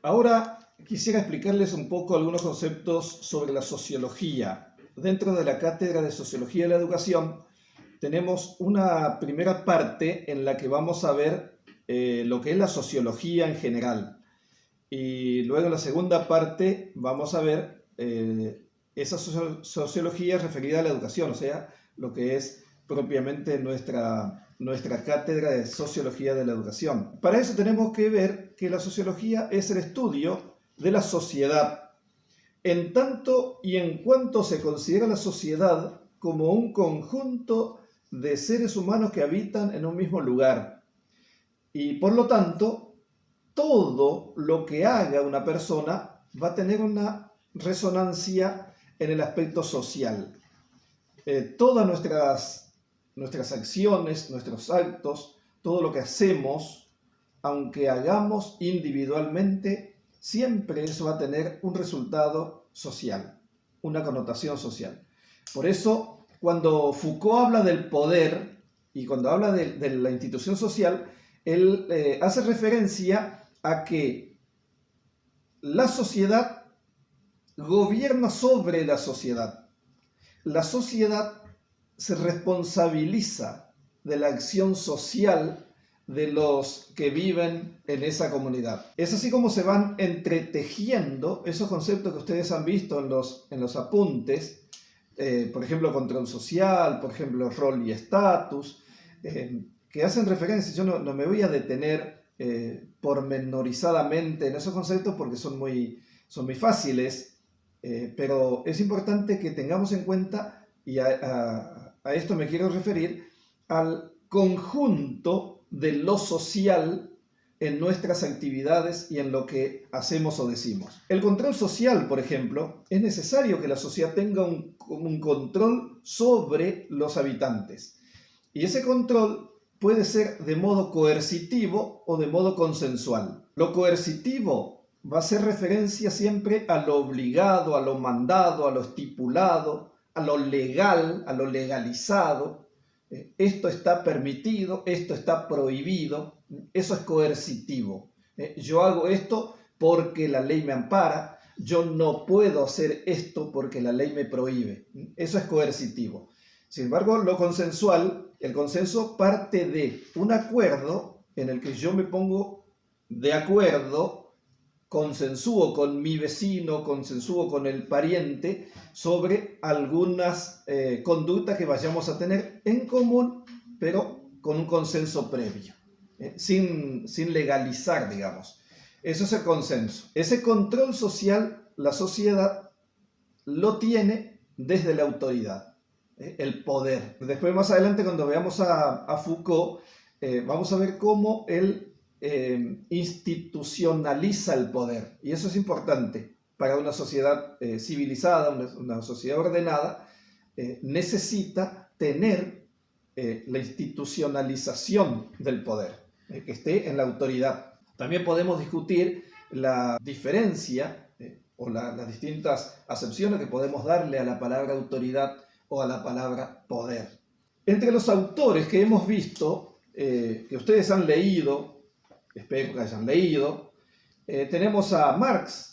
Ahora quisiera explicarles un poco algunos conceptos sobre la sociología. Dentro de la Cátedra de Sociología de la Educación tenemos una primera parte en la que vamos a ver lo que es la sociología en general. Y luego en la segunda parte vamos a ver esa sociología referida a la educación, o sea, lo que es propiamente nuestra cátedra de Sociología de la Educación. Para eso tenemos que ver que la sociología es el estudio de la sociedad, en tanto y en cuanto se considera la sociedad como un conjunto de seres humanos que habitan en un mismo lugar. Y por lo tanto, todo lo que haga una persona va a tener una resonancia en el aspecto social. Todas nuestras acciones, nuestros actos, todo lo que hacemos, aunque hagamos individualmente, siempre eso va a tener un resultado social, una connotación social. Por eso, cuando Foucault habla del poder y cuando habla de la institución social, él hace referencia a que la sociedad gobierna sobre la sociedad. La sociedad se responsabiliza de la acción social de los que viven en esa comunidad. Es así como se van entretejiendo esos conceptos que ustedes han visto en los apuntes, por ejemplo, control social, por ejemplo, rol y estatus, que hacen referencia. Yo no me voy a detener pormenorizadamente en esos conceptos porque son muy fáciles, pero es importante que tengamos en cuenta, y a esto me quiero referir, al conjunto de lo social en nuestras actividades y en lo que hacemos o decimos. El control social, por ejemplo, es necesario que la sociedad tenga un control sobre los habitantes. Y ese control puede ser de modo coercitivo o de modo consensual. Lo coercitivo va a hacer referencia siempre a lo obligado, a lo mandado, a lo estipulado, a lo legal, a lo legalizado. Esto está permitido, esto está prohibido, eso es coercitivo. Yo hago esto porque la ley me ampara, yo no puedo hacer esto porque la ley me prohíbe. Eso es coercitivo. Sin embargo, lo consensual, el consenso parte de un acuerdo en el que yo me pongo de acuerdo, consensúo con mi vecino, consensúo con el pariente sobre algunas conductas que vayamos a tener en común, pero con un consenso previo, sin legalizar, digamos. Eso es el consenso. Ese control social, la sociedad lo tiene desde la autoridad, el poder. Después, más adelante, cuando veamos a Foucault, vamos a ver cómo él institucionaliza el poder, y eso es importante para una sociedad civilizada, una sociedad ordenada. Necesita tener la institucionalización del poder, que esté en la autoridad. También podemos discutir la diferencia o las distintas acepciones que podemos darle a la palabra autoridad o a la palabra poder. Entre los autores que hemos visto, que ustedes han leído, espero que hayan leído, tenemos a Marx.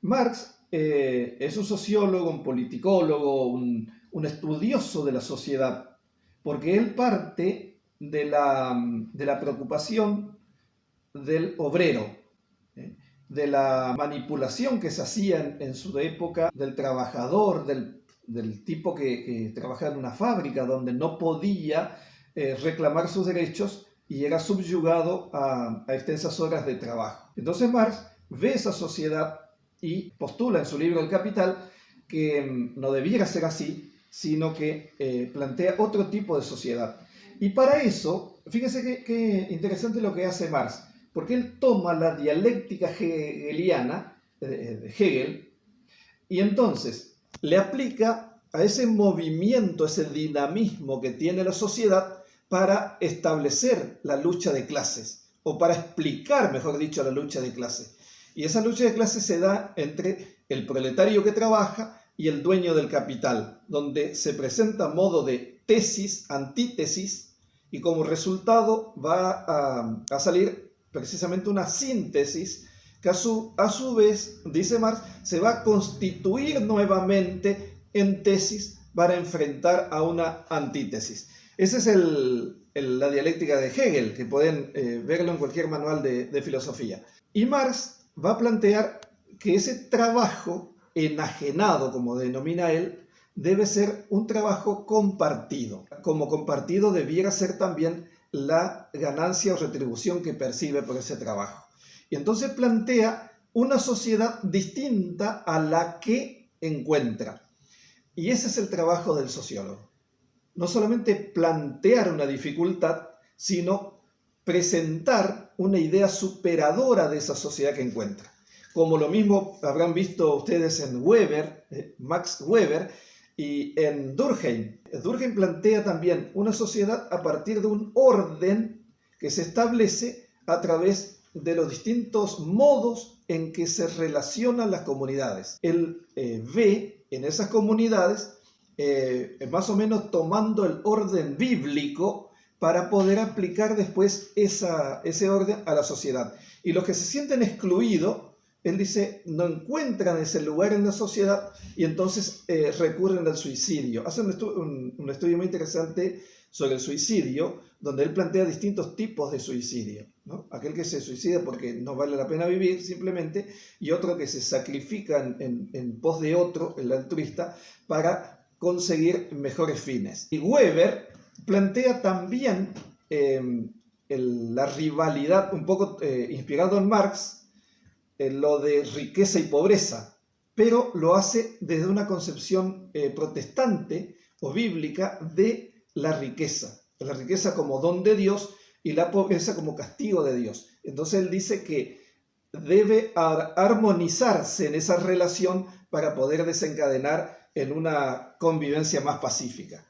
Marx es un sociólogo, un politicólogo, un estudioso de la sociedad, porque él parte de la preocupación del obrero, de la manipulación que se hacía en su época del trabajador, del tipo que trabajaba en una fábrica donde no podía reclamar sus derechos y era subyugado a extensas horas de trabajo. Entonces Marx ve esa sociedad y postula en su libro El Capital que no debiera ser así, sino que plantea otro tipo de sociedad. Y para eso, fíjense qué interesante lo que hace Marx, porque él toma la dialéctica hegeliana de Hegel y entonces le aplica a ese movimiento, ese dinamismo que tiene la sociedad para establecer la lucha de clases, o para explicar, mejor dicho, la lucha de clases. Y esa lucha de clases se da entre el proletario que trabaja y el dueño del capital, donde se presenta a modo de tesis, antítesis, y como resultado va a salir precisamente una síntesis que a su vez, dice Marx, se va a constituir nuevamente en tesis para enfrentar a una antítesis. Esa es la dialéctica de Hegel, que pueden verlo en cualquier manual de filosofía. Y Marx va a plantear que ese trabajo enajenado, como denomina él, debe ser un trabajo compartido. Como compartido debiera ser también la ganancia o retribución que percibe por ese trabajo. Y entonces plantea una sociedad distinta a la que encuentra. Y ese es el trabajo del sociólogo. No solamente plantear una dificultad, sino presentar una idea superadora de esa sociedad que encuentra. Como lo mismo habrán visto ustedes en Weber, Max Weber, y en Durkheim. Durkheim plantea también una sociedad a partir de un orden que se establece a través de los distintos modos en que se relacionan las comunidades. Él ve en esas comunidades más o menos tomando el orden bíblico para poder aplicar después ese orden a la sociedad. Y los que se sienten excluidos, él dice, no encuentran ese lugar en la sociedad y entonces recurren al suicidio. Hace un estudio muy interesante sobre el suicidio, donde él plantea distintos tipos de suicidio, ¿no? Aquel que se suicida porque no vale la pena vivir simplemente, y otro que se sacrifica en pos de otro, el altruista, para conseguir mejores fines. Y Weber plantea también la rivalidad, un poco inspirado en Marx, lo de riqueza y pobreza, pero lo hace desde una concepción protestante o bíblica de la riqueza como don de Dios y la pobreza como castigo de Dios. Entonces él dice que debe armonizarse en esa relación para poder desencadenar en una convivencia más pacífica.